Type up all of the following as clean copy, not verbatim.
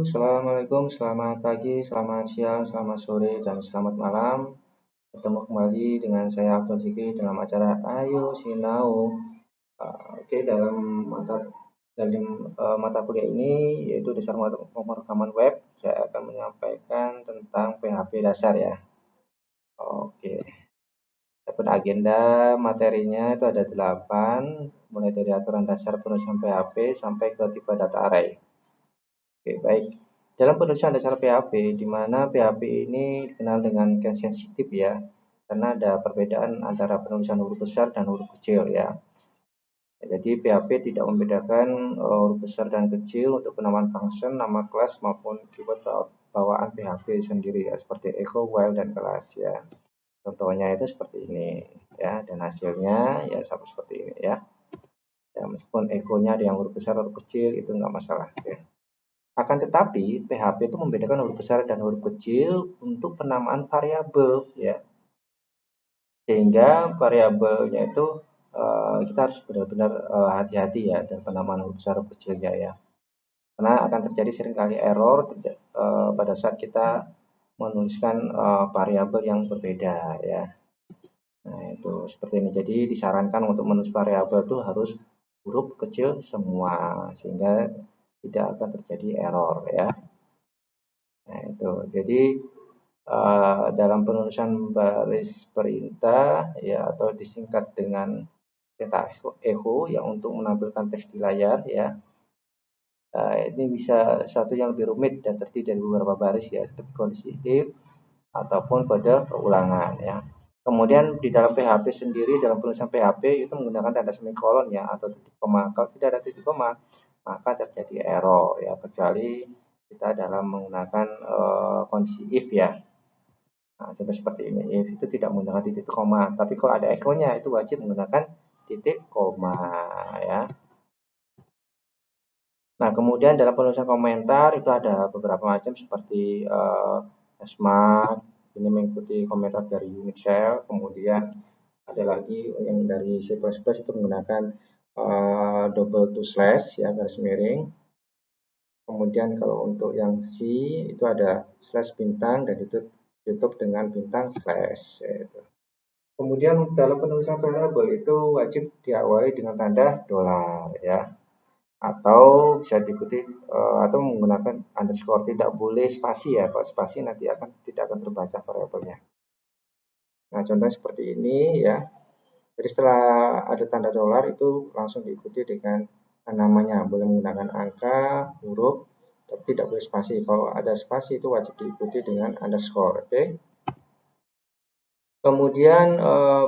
Assalamualaikum, selamat pagi, selamat siang, selamat sore, dan selamat malam. Bertemu kembali dengan saya Abdul Zikri dalam acara Ayo Sinau. Oke, dalam mata kuliah ini yaitu dasar pemrograman web, saya akan menyampaikan tentang PHP dasar ya. Oke, adapun agenda materinya itu ada 8, mulai dari aturan dasar penulisan PHP sampai ke tipe data array. Oke, baik. Dalam penulisan dasar PHP, di mana PHP ini dikenal dengan case sensitif ya, karena ada perbedaan antara penulisan huruf besar dan huruf kecil ya. Jadi PHP tidak membedakan huruf besar dan kecil untuk penamaan function, nama kelas maupun keyword bawaan PHP sendiri ya, seperti echo, while, dan kelas ya. Contohnya itu seperti ini ya, dan hasilnya ya sama seperti ini ya. Ya, meskipun echo-nya ada yang huruf besar atau kecil itu nggak masalah ya. Akan tetapi, PHP itu membedakan huruf besar dan huruf kecil untuk penamaan variabel ya. Sehingga variabelnya itu kita harus benar-benar hati-hati ya dan penamaan huruf besar huruf kecilnya ya. Karena akan terjadi seringkali error pada saat kita menuliskan variabel yang berbeda ya. Nah, itu seperti ini. Jadi disarankan untuk menulis variabel itu harus huruf kecil semua sehingga tidak akan terjadi error ya. Nah, itu. Jadi dalam penulisan baris perintah ya atau disingkat dengan perintah echo yang untuk menampilkan teks di layar ya. Ini bisa satu yang lebih rumit dan terdiri dari beberapa baris ya seperti kondisi if ataupun kode perulangan ya. Kemudian di dalam PHP sendiri dalam penulisan PHP itu menggunakan tanda semikolon ya atau titik koma. Kalau tidak ada titik koma maka terjadi error ya kecuali kita dalam menggunakan kondisi if ya. Nah, contoh seperti ini, if itu tidak menggunakan titik koma, tapi kalau ada echo-nya itu wajib menggunakan titik koma ya. Nah, kemudian dalam penulisan komentar itu ada beberapa macam seperti smart, ini mengikuti komentar dari unit cell, kemudian ada lagi yang dari C++ itu menggunakan double to slash ya garis miring. Kemudian kalau untuk yang C itu ada slash bintang dan itu tutup dengan bintang slash yaitu. Kemudian dalam penulisan variabel itu wajib diawali dengan tanda dolar ya, atau bisa diikuti atau menggunakan underscore, tidak boleh spasi ya, kalau spasi nanti tidak akan terbaca variabelnya. Nah, contohnya seperti ini ya. Jadi setelah ada tanda dolar itu langsung diikuti dengan namanya, boleh menggunakan angka, huruf, tapi tidak boleh spasi. Kalau ada spasi itu wajib diikuti dengan underscore, oke? Kemudian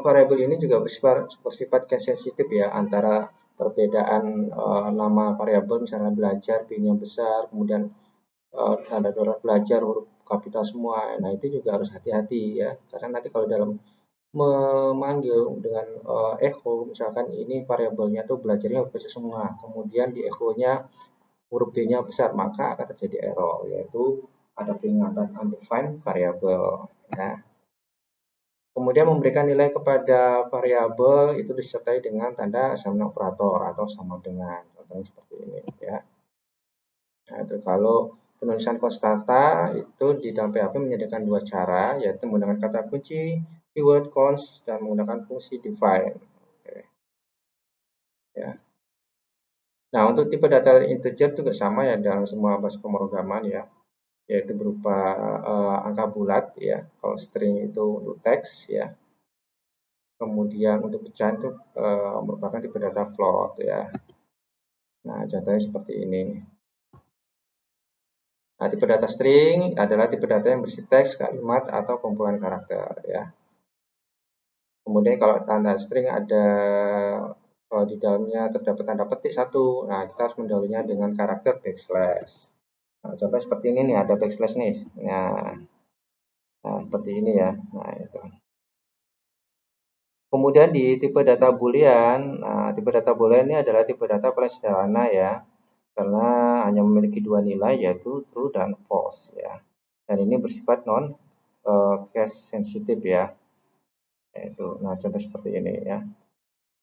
variabel ini juga bersifat case sensitif ya, antara perbedaan nama variabel misalnya belajar bin yang besar, kemudian tanda dolar belajar huruf kapital semua. Nah, itu juga harus hati-hati ya, karena nanti kalau dalam memanggil dengan echo misalkan ini variabelnya tuh belajarnya huruf besar semua, kemudian di echo-nya huruf B-nya besar, maka akan terjadi error, yaitu ada peringatan undefined variable ya. Kemudian memberikan nilai kepada variabel itu disertai dengan tanda sama operator atau sama dengan, contohnya seperti ini ya. Nah, itu kalau penulisan konstanta itu di dalam PHP menyediakan dua cara, yaitu menggunakan kata kunci keyword const dan menggunakan fungsi define. Oke. Ya. Nah, untuk tipe data integer juga sama ya dalam semua bahasa pemrograman ya, yaitu berupa angka bulat ya. Kalau string itu untuk teks ya. Kemudian untuk pecahan itu merupakan tipe data float ya. Nah, contohnya seperti ini. Nah, tipe data string adalah tipe data yang berisi teks, kalimat, atau kumpulan karakter ya. Kemudian kalau tanda string ada kalau di dalamnya terdapat tanda petik satu, nah kita harus mendahulunya dengan karakter backslash. Nah, contoh seperti ini nih, ada backslash nih. Nah, seperti ini ya. Nah, itu. Kemudian di tipe data boolean, nah, tipe data boolean ini adalah tipe data paling sederhana ya, karena hanya memiliki dua nilai yaitu true dan false ya. Dan ini bersifat non case sensitif ya. Itu. Nah, contoh seperti ini ya.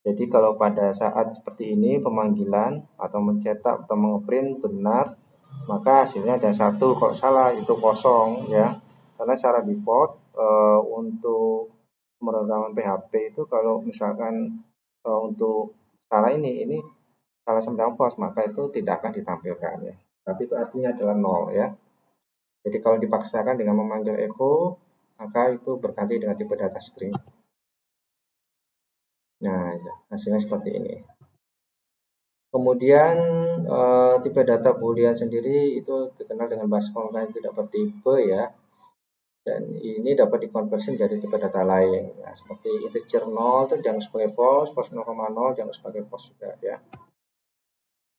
Jadi kalau pada saat seperti ini pemanggilan atau mencetak atau mengeprint benar maka hasilnya ada 1. Kalau salah itu kosong ya. Karena secara default untuk pemrograman PHP itu kalau misalkan untuk salah ini salah 9 pos, maka itu tidak akan ditampilkan ya. Tapi itu artinya adalah 0 ya. Jadi kalau dipaksakan dengan memanggil echo, maka itu berganti dengan tipe data string. Nah, hasilnya seperti ini. Kemudian tipe data boolean sendiri itu dikenal dengan bahasa online tidak bertipe ya. Dan ini dapat dikonversi menjadi tipe data lain. Nah, seperti integer 0 itu jangan sebagai false, false 0,0 jangan sebagai false juga ya.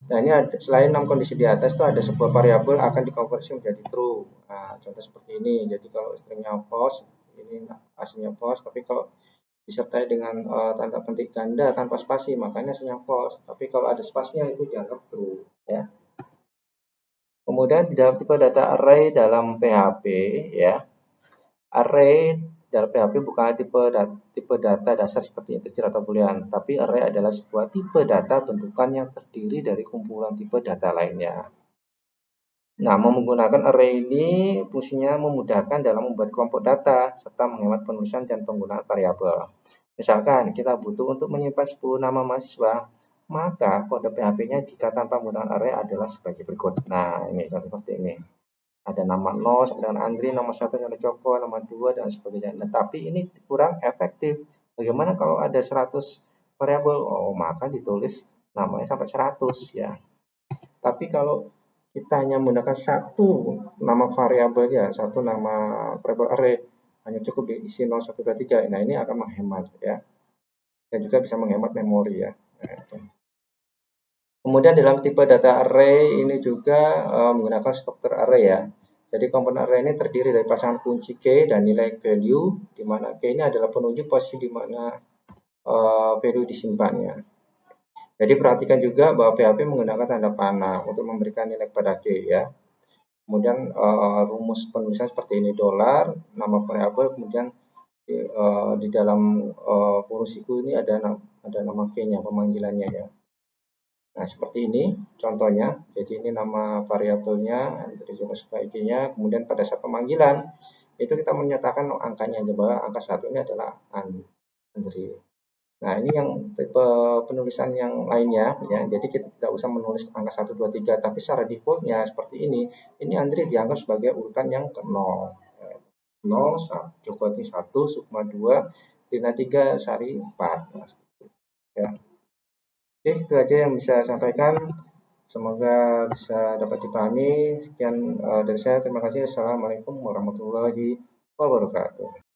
Nah, ini ada, selain 6 kondisi di atas itu ada sebuah variabel akan dikonversi menjadi true. Nah, contoh seperti ini. Jadi kalau stringnya false, ini hasilnya false. Tapi kalau disertai dengan tanda petik ganda tanpa spasi, makanya hasilnya false. Tapi kalau ada spasinya itu dianggap true. Ya. Kemudian di dalam tipe data array dalam PHP, ya, array dalam PHP bukan tipe data dasar seperti integer atau boolean, tapi array adalah sebuah tipe data bentukan yang terdiri dari kumpulan tipe data lainnya. Nah, menggunakan array ini fungsinya memudahkan dalam membuat kelompok data serta menghemat penulisan dan penggunaan variabel. Misalkan kita butuh untuk menyimpan 10 nama mahasiswa, maka kode PHP-nya jika tanpa menggunakan array adalah sebagai berikut. Nah, ini seperti ini. Ada nama 0 sama dengan Andri, nama 1 ada Joko, nama 2 dan sebagainya. Nah, tapi ini kurang efektif. Bagaimana kalau ada 100 variabel? Oh, maka ditulis namanya sampai 100 ya. Tapi kalau kita hanya menggunakan satu nama variabel ya, satu nama variabel array, hanya cukup diisi 0, 1, 2, 3. Nah, ini akan menghemat ya. Dan juga bisa menghemat memori ya. Nah, kemudian dalam tipe data array ini juga menggunakan struktur array ya. Jadi komponen array ini terdiri dari pasangan kunci key dan nilai value, di mana key ini adalah penunjuk posisi di mana value disimpannya. Jadi perhatikan juga bahwa PHP menggunakan tanda panah untuk memberikan nilai kepada key ya. Kemudian rumus penulisan seperti ini dolar, nama variabel, kemudian di dalam kursiku ini ada nama key-nya, pemanggilannya ya. Nah, seperti ini contohnya. Jadi ini nama variabelnya, dari jenis ID-nya. Kemudian pada saat pemanggilan, itu kita menyatakan angkanya aja bahwa angka 1 ini adalah Andri. Nah, ini yang tipe penulisan yang lainnya ya. Jadi kita tidak usah menulis angka 1, 2, 3, tapi secara defaultnya seperti ini. Ini Andri dianggap sebagai urutan yang ke 0. 0, Joko 1, Sukma 2, Rina 3, Sari 4. Nah, ya. Oke, itu aja yang bisa saya sampaikan. Semoga bisa dapat dipahami. Sekian dari saya. Terima kasih. Assalamualaikum warahmatullahi wabarakatuh.